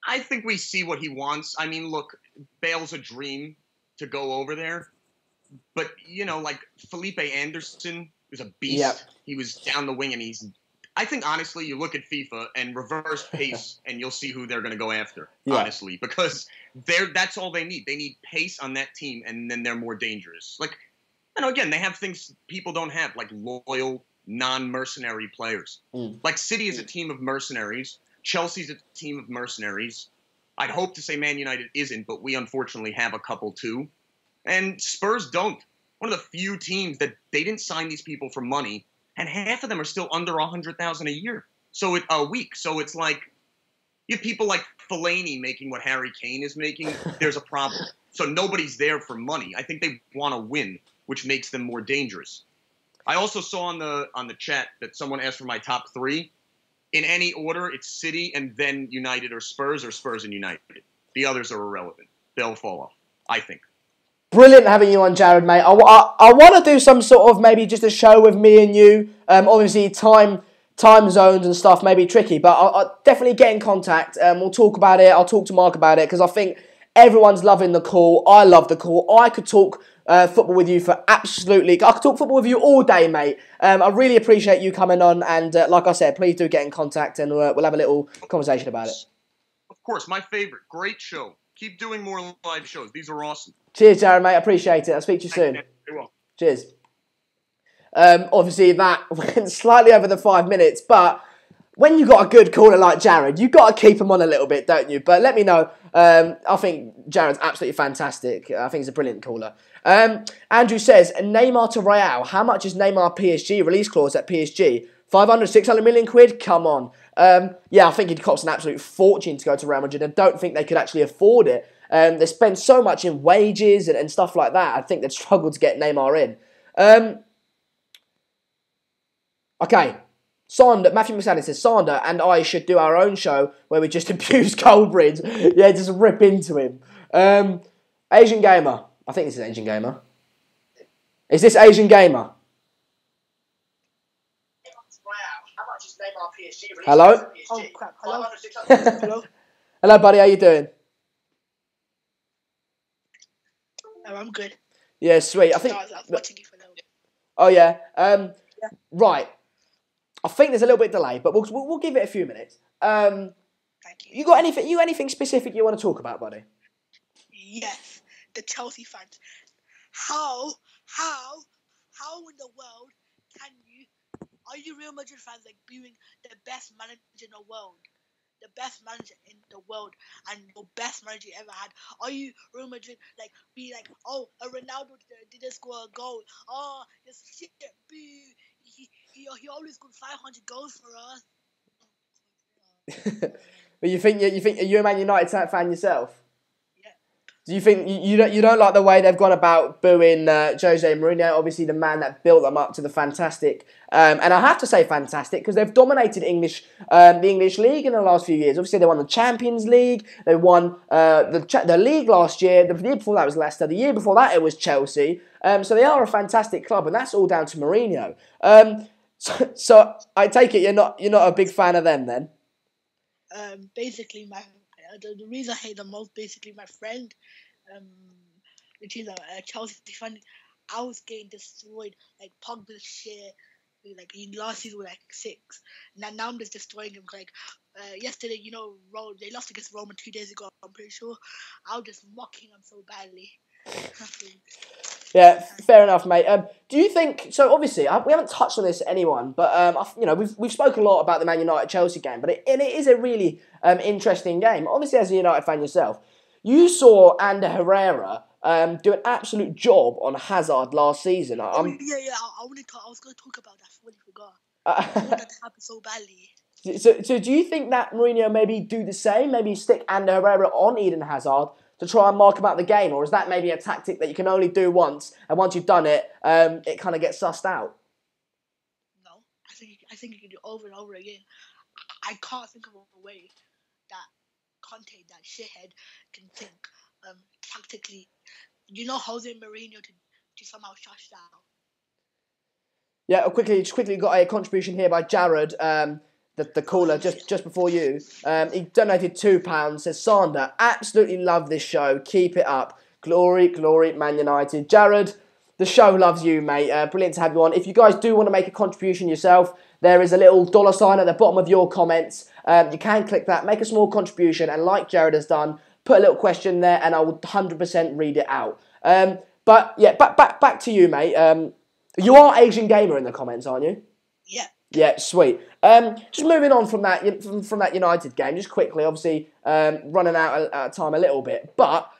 I think we see what he wants. I mean, look, Bale's a dream to go over there. But, Felipe Anderson is a beast. Yep. He was down the wing and he's I think, honestly, you look at FIFA and reverse pace, and you'll see who they're going to go after, honestly, because that's all they need. They need pace on that team, and then they're more dangerous. Like, again, they have things people don't have, like loyal, non-mercenary players. Like, City is a team of mercenaries. Chelsea's a team of mercenaries. I'd hope to say Man United isn't, but we unfortunately have a couple, too. And Spurs don't. One of the few teams that they didn't sign these people for money, and half of them are still under $100,000 a year. A week. So it's like, you have people like Fellaini making what Harry Kane is making. There's a problem. So nobody's there for money. I think they want to win, which makes them more dangerous. I also saw on the chat that someone asked for my top 3. In any order, it's City and then United or Spurs and United. The others are irrelevant. They'll fall off, I think. Brilliant having you on, Jared, mate. I want to do some sort of maybe just a show with me and you. Obviously, time zones and stuff may be tricky, but I'll definitely get in contact. We'll talk about it. I'll talk to Mark about it because I think everyone's loving the call. I love the call. I could talk football with you for absolutely... I could talk football with you all day, mate. I really appreciate you coming on, and like I said, please do get in contact and we'll have a little conversation about it. Of course, my favorite. Great show. Keep doing more live shows. These are awesome. Cheers, Jared, mate. I appreciate it. I'll speak to you soon. Very well. Cheers. Obviously, that went slightly over the 5 minutes, but when you got a good caller like Jared, you got to keep him on a little bit, don't you? But let me know. I think Jared's absolutely fantastic. I think he's a brilliant caller. Andrew says, Neymar to Real. How much is Neymar PSG release clause at PSG? 500, 600 million quid? Come on. Yeah, I think he'd cost an absolute fortune to go to Real Madrid. I don't think they could actually afford it. They spend so much in wages and stuff like that. I think they'd struggle to get Neymar in. Okay. Matthew McSally says, Sander and I should do our own show where we just abuse Coldbridge. Yeah, just rip into him. Asian Gamer. I think this is Asian Gamer. Is this Asian Gamer? Hello? Oh, crap. Hello? Hello? Hello, buddy. How you doing? Oh, I'm good. Yeah, sweet. I think... I was watching you for a little bit. Oh, yeah. Right. I think there's a little bit of delay, but we'll give it a few minutes. Thank you. You got anything specific you want to talk about, buddy? Yes, the Chelsea fans. How in the world are you Real Madrid fans like booing the best manager in the world? The best manager in the world and the best manager you ever had. Are you Real Madrid like be like, oh, a Ronaldo didn't score a goal. Oh, this shit, boo. He always scored 500 goals for us. But you think are you a Man United fan yourself? Yeah. Do you think you don't like the way they've gone about booing Jose Mourinho? Obviously, the man that built them up to the fantastic, and I have to say fantastic because they've dominated the English league in the last few years. Obviously, they won the Champions League. They won the league last year. The year before that was Leicester. The year before that it was Chelsea. So they are a fantastic club, and that's all down to Mourinho. So I take it you're not a big fan of them then. Basically, the reason I hate them most, basically, my friend, which is a Chelsea fan, I was getting destroyed. Like Pogba's shit. Like last season was like 6. Now I'm just destroying him. Like yesterday, they lost against Roma 2 days ago. I'm pretty sure. I was just mocking them so badly. Yeah, fair enough, mate. Do you think so? Obviously, we haven't touched on this to anyone, but we've spoken a lot about the Man United Chelsea game, but it is a really interesting game. Obviously, as a United fan yourself, you saw Ander Herrera do an absolute job on Hazard last season. Yeah. I was going to talk about that. I fully forgot. I want that to happen so badly. So do you think that Mourinho maybe do the same? Maybe stick Ander Herrera on Eden Hazard to try and mark him out the game, or is that maybe a tactic that you can only do once, and once you've done it, it kind of gets sussed out? No, I think you can do it over and over again. I can't think of a way that Conte, that shithead, can think tactically. Jose Mourinho to somehow shush down. Yeah, quickly got a contribution here by Jared. The caller just before you, he donated £2. Says Sander, absolutely love this show. Keep it up. Glory, Man United. Jared, the show loves you, mate. Brilliant to have you on. If you guys do want to make a contribution yourself, there is a little dollar sign at the bottom of your comments. You can click that, make a small contribution, and like Jared has done, put a little question there, and I will 100% read it out. But yeah, back to you, mate. You are Asian Gamer in the comments, aren't you? Yeah. Yeah, sweet. Just moving on from that United game, just quickly, obviously running out of time a little bit. But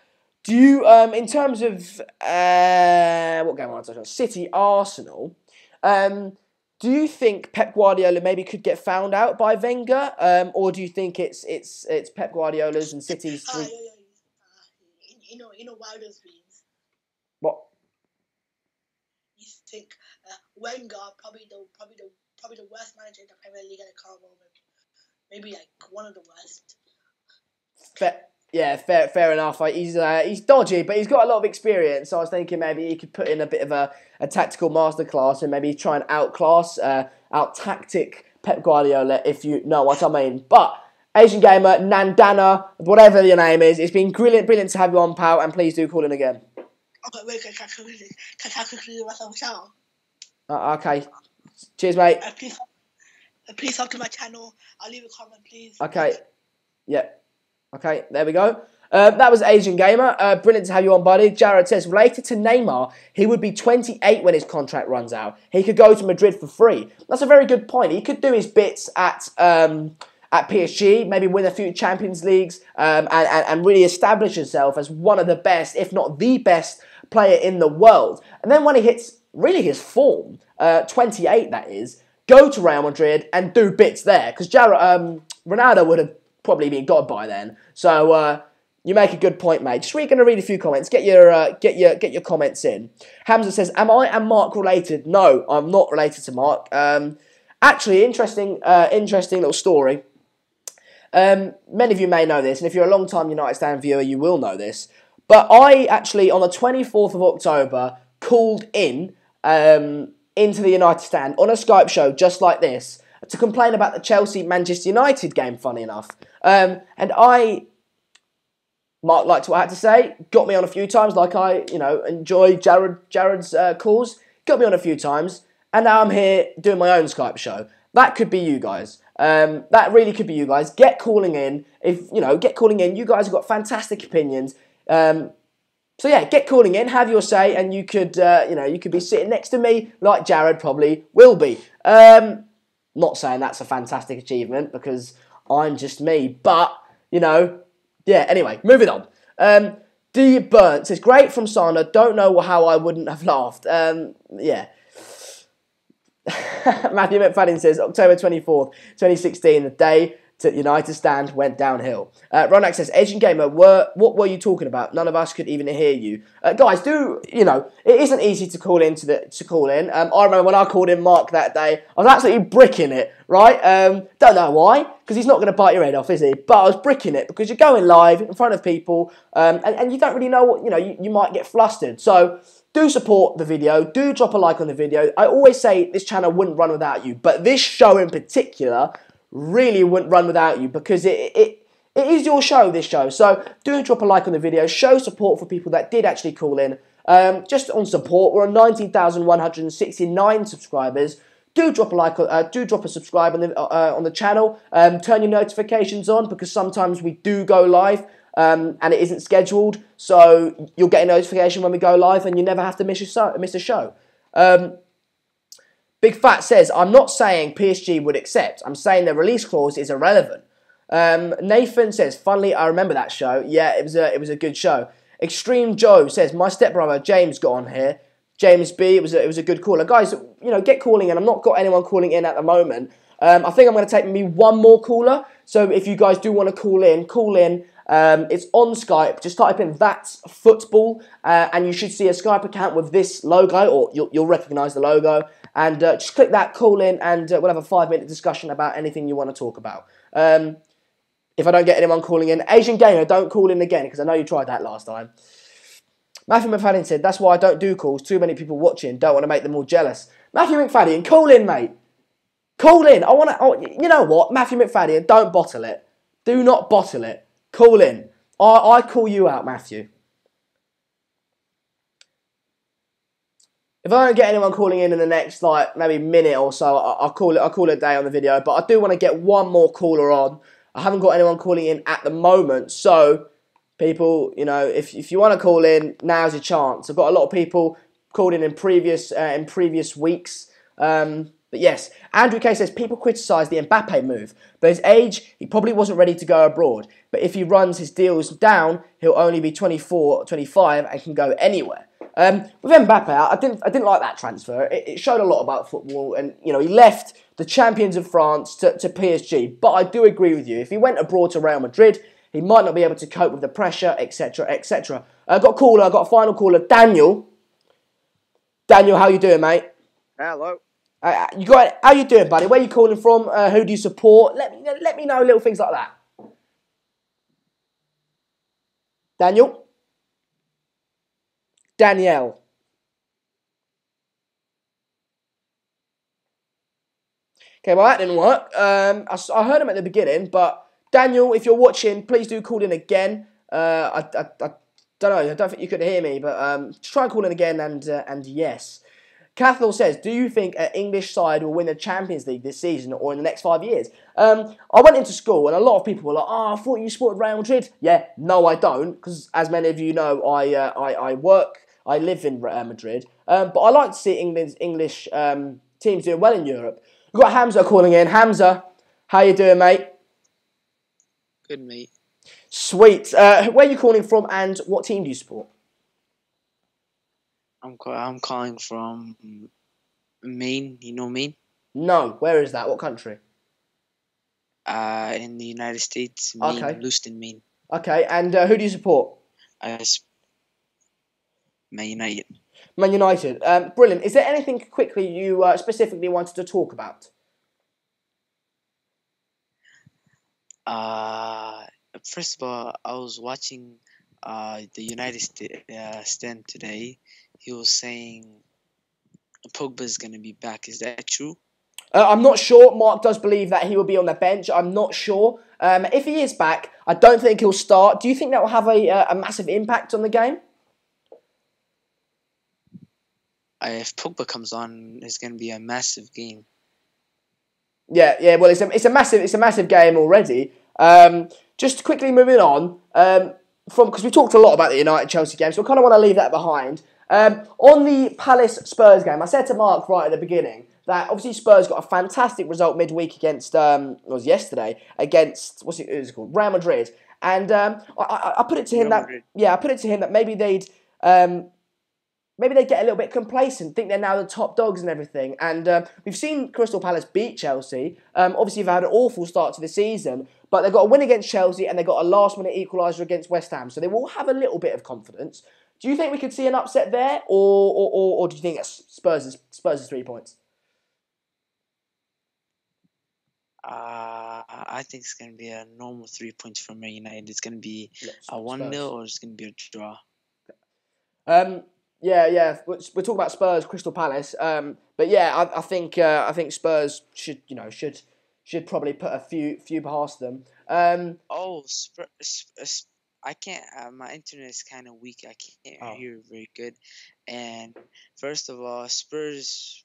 do you, in terms of what game am I talking about? City Arsenal. Do you think Pep Guardiola maybe could get found out by Wenger, or do you think it's Pep Guardiola's and City's? You know why those means. What? You think Wenger probably the worst manager in the Premier League at the current moment. Maybe like one of the worst. Fair enough. He's dodgy, but he's got a lot of experience. So I was thinking maybe he could put in a bit of a tactical masterclass and maybe try and out-tactic Pep Guardiola, if you know what I mean. But Asian Gamer, Nandana, whatever your name is, it's been brilliant to have you on, pal, and please do call in again. Okay, wait, can I quickly do myself a shout? Okay. Cheers, mate. Please sub to my channel. I'll leave a comment, please. Okay. Yeah. Okay, there we go. That was Asian Gamer. Brilliant to have you on, buddy. Jared says, related to Neymar, he would be 28 when his contract runs out. He could go to Madrid for free. That's a very good point. He could do his bits at PSG, maybe win a few Champions Leagues, and really establish himself as one of the best, if not the best, player in the world. And then when he hits really his form, 28 that is, go to Real Madrid and do bits there. Because Ronaldo would have probably been gone by then. So you make a good point, mate. Just going to read a few comments. Get your comments in. Hamza says, "Am I and Mark related?" No, I'm not related to Mark. Actually, interesting little story. Many of you may know this, and if you're a long-time United Stand viewer, you will know this. But I actually, on the 24th of October, called in into the United Stand on a Skype show just like this to complain about the Chelsea-Manchester United game, funny enough. And Mark liked what I had to say, got me on a few times, like I, enjoy Jared's calls, got me on a few times, and now I'm here doing my own Skype show. That could be you guys. That really could be you guys. Get calling in. Get calling in. You guys have got fantastic opinions. So yeah, get calling in, have your say, and you could, you could be sitting next to me like Jared probably will be. Not saying that's a fantastic achievement because I'm just me, but yeah. Anyway, moving on. D Burnt says, "Great from Sana. Don't know how I wouldn't have laughed." Yeah. Matthew McFadden says, October 24th, 2016, the day to United Stand went downhill. Ronak says, Asian Gamer, what were you talking about? None of us could even hear you. Guys, it isn't easy to call in I remember when I called in Mark that day, I was absolutely bricking it, right? Don't know why, because he's not going to bite your head off, is he? But I was bricking it because you're going live in front of people, and you don't really know what, you might get flustered. So do support the video. Do drop a like on the video. I always say this channel wouldn't run without you, but this show in particular really wouldn't run without you because it is your show, this show. So do drop a like on the video. Show support for people that did actually call in. Just on support, we're on 19,169 subscribers. Do drop a like. Do drop a subscribe on the channel. Turn your notifications on because sometimes we do go live. And it isn't scheduled, so you'll get a notification when we go live and you never have to miss a show. Big Fat says, I'm not saying PSG would accept. I'm saying the release clause is irrelevant. Nathan says, funnily, I remember that show. Yeah, it was a good show. Extreme Joe says, my stepbrother James got on here. James B, it was a good caller. Guys, get calling in. I've not got anyone calling in at the moment. I think I'm going to take maybe one more caller. So if you guys do want to call in, call in. It's on Skype. Just type in That's Football, and you should see a Skype account with this logo, or you'll recognise the logo. And just click that, call in, and we'll have a 5-minute discussion about anything you want to talk about. If I don't get anyone calling in, Asian Gamer, don't call in again, because I know you tried that last time. Matthew McFadden said, that's why I don't do calls. Too many people watching. Don't want to make them all jealous. Matthew McFadden, call in, mate. Call in. You know what? Matthew McFadden, don't bottle it. Do not bottle it. Call in. I call you out, Matthew. if I don't get anyone calling in the next like maybe minute or so, I'll call it a day on the video. But I do want to get one more caller on. I haven't got anyone calling in at the moment, so people, you know, if you want to call in, now's your chance. I've got a lot of people called in previous weeks. But yes, Andrew K says people criticise the Mbappe move, but his age, he probably wasn't ready to go abroad. But if he runs his deals down, he'll only be 24, 25 and can go anywhere. With Mbappe, I didn't like that transfer. It showed a lot about football, and you know he left the champions of France to PSG. But I do agree with you. If he went abroad to Real Madrid, he might not be able to cope with the pressure, etc., etc. Got a final caller, Daniel. Daniel, how you doing, mate? Hello. How you doing, buddy? Where are you calling from? Who do you support? Let me know little things like that. Daniel? Danielle. Okay, well that didn't work. I heard him at the beginning, but Daniel, if you're watching, please do call in again. I don't know. I don't think you could hear me, but just try and call in again. And yes. Cathal says, do you think an English side will win the Champions League this season or in the next 5 years? I went into school and a lot of people were like, oh, I thought you supported Real Madrid. Yeah, no, I don't, because as many of you know, I live in Real Madrid. But I like to see English teams doing well in Europe. We've got Hamza calling in. Hamza, how you doing, mate? Good, mate. Sweet. Where are you calling from and what team do you support? I'm calling from Maine. You know Maine? No. Where is that? What country? In the United States. Maine, okay. Lewiston, Maine. Okay. And who do you support? Man United. Man United. Brilliant. Is there anything quickly you specifically wanted to talk about? First of all, I was watching the United stand today. He was saying Pogba's going to be back. Is that true? I'm not sure. Mark does believe that he will be on the bench. I'm not sure. If he is back, I don't think he'll start. Do you think that will have a massive impact on the game? If Pogba comes on, it's going to be a massive game. Yeah. Well, it's a massive game already. Just quickly moving on because we talked a lot about the United Chelsea game, so I kind of want to leave that behind. On the Palace Spurs game, I said to Mark right at the beginning that obviously Spurs got a fantastic result midweek against yesterday against what's it called, Real Madrid, and I put it to him that maybe they'd get a little bit complacent, think they're now the top dogs and everything. And we've seen Crystal Palace beat Chelsea. Obviously, they've had an awful start to the season, but they've got a win against Chelsea and they've got a last-minute equaliser against West Ham. So they will have a little bit of confidence. Do you think we could see an upset there, or do you think it's Spurs' 3 points? I think it's going to be a normal 3 points for Man United. It's going to be a 1-0 or it's going to be a draw. Yeah. We're talking about Spurs, Crystal Palace. But yeah, I think Spurs should probably put a few past them. Spurs, I can't. My internet is kind of weak. I can't hear very good. And first of all, Spurs.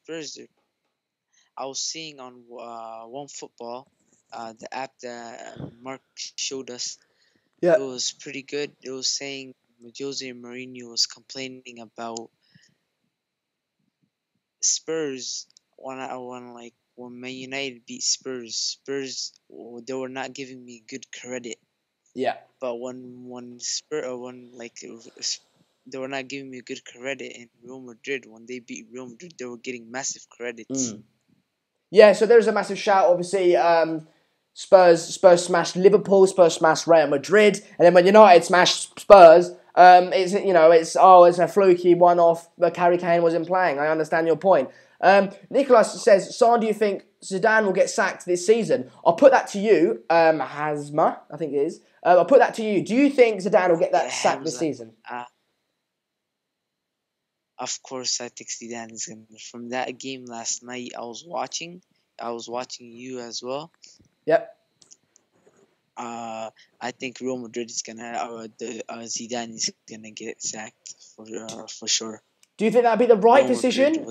I was seeing on OneFootball, the app that Mark showed us. Yeah. It was pretty good. It was saying Jose Mourinho was complaining about Spurs when Man United beat Spurs, they were not giving me good credit. Yeah. But when they were not giving me good credit in Real Madrid, when they beat Real Madrid, they were getting massive credits. Yeah, so there's a massive shout. Obviously, Spurs smashed Liverpool, Spurs smashed Real Madrid, and then when United smashed Spurs, it's a fluky one-off. But Harry Kane wasn't playing. I understand your point. Nicholas says, Son, do you think Zidane will get sacked this season? I'll put that to you, Hazma, I think it is. I'll put that to you. Do you think Zidane will get that sacked this season? Of course, I think Zidane is going to. From that game last night, I was watching you as well. Yep. I think Real Madrid is gonna, Zidane is gonna get sacked for sure. Do you think that'd be the right decision?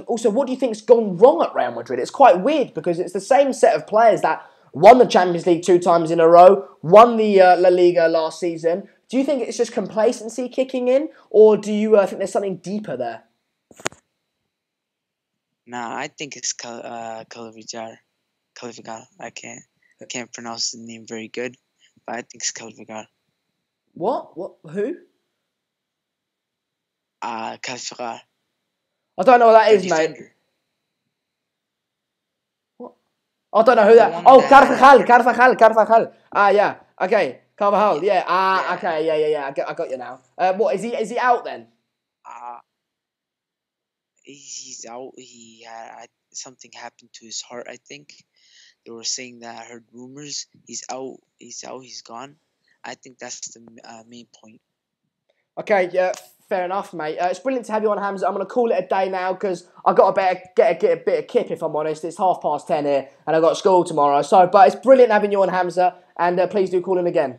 Also, what do you think's gone wrong at Real Madrid? It's quite weird because it's the same set of players that won the Champions League 2 times in a row, won the La Liga last season. Do you think it's just complacency kicking in, or do you think there's something deeper there? Nah, I think it's Calivijar. I can't pronounce the name very good, but I think it's Calivijar. What? Who? Calivijar. I don't know what that is, mate. What? I don't know who that. Oh, Carvajal. Ah, yeah. Okay, Carvajal. Yeah. Okay. Yeah. I got you now. What is he? Is he out then? He's out. He had something happened to his heart. I think they were saying that. I heard rumors. He's out. He's gone. I think that's the main point. Okay, yeah, fair enough, mate. It's brilliant to have you on, Hamza. I'm going to call it a day now because I've got to get a bit of kip, if I'm honest. It's 10:30 here and I've got school tomorrow. But it's brilliant having you on, Hamza, and please do call in again.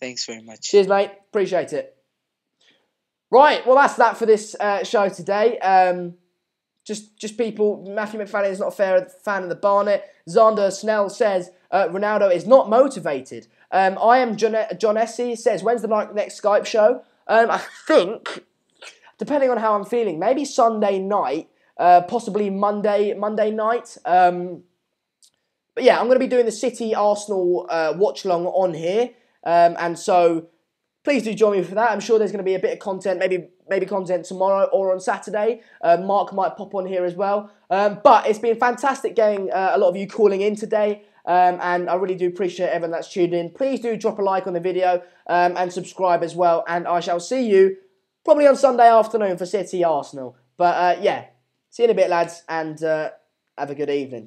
Thanks very much. Cheers, mate. Appreciate it. Right, well, that's that for this show today. Just people, Matthew McFadden is not a fan of the Barnet. Xander Snell says, Ronaldo is not motivated. I am John Essie says, when's the next Skype show? I think, depending on how I'm feeling, maybe Sunday night, possibly Monday night. But yeah, I'm going to be doing the City Arsenal watch along on here. And so please do join me for that. I'm sure there's going to be a bit of content, maybe content tomorrow or on Saturday. Mark might pop on here as well. But it's been fantastic getting a lot of you calling in today. And I really do appreciate everyone that's tuned in. Please do drop a like on the video and subscribe as well. And I shall see you probably on Sunday afternoon for City Arsenal. But yeah, see you in a bit, lads, and have a good evening.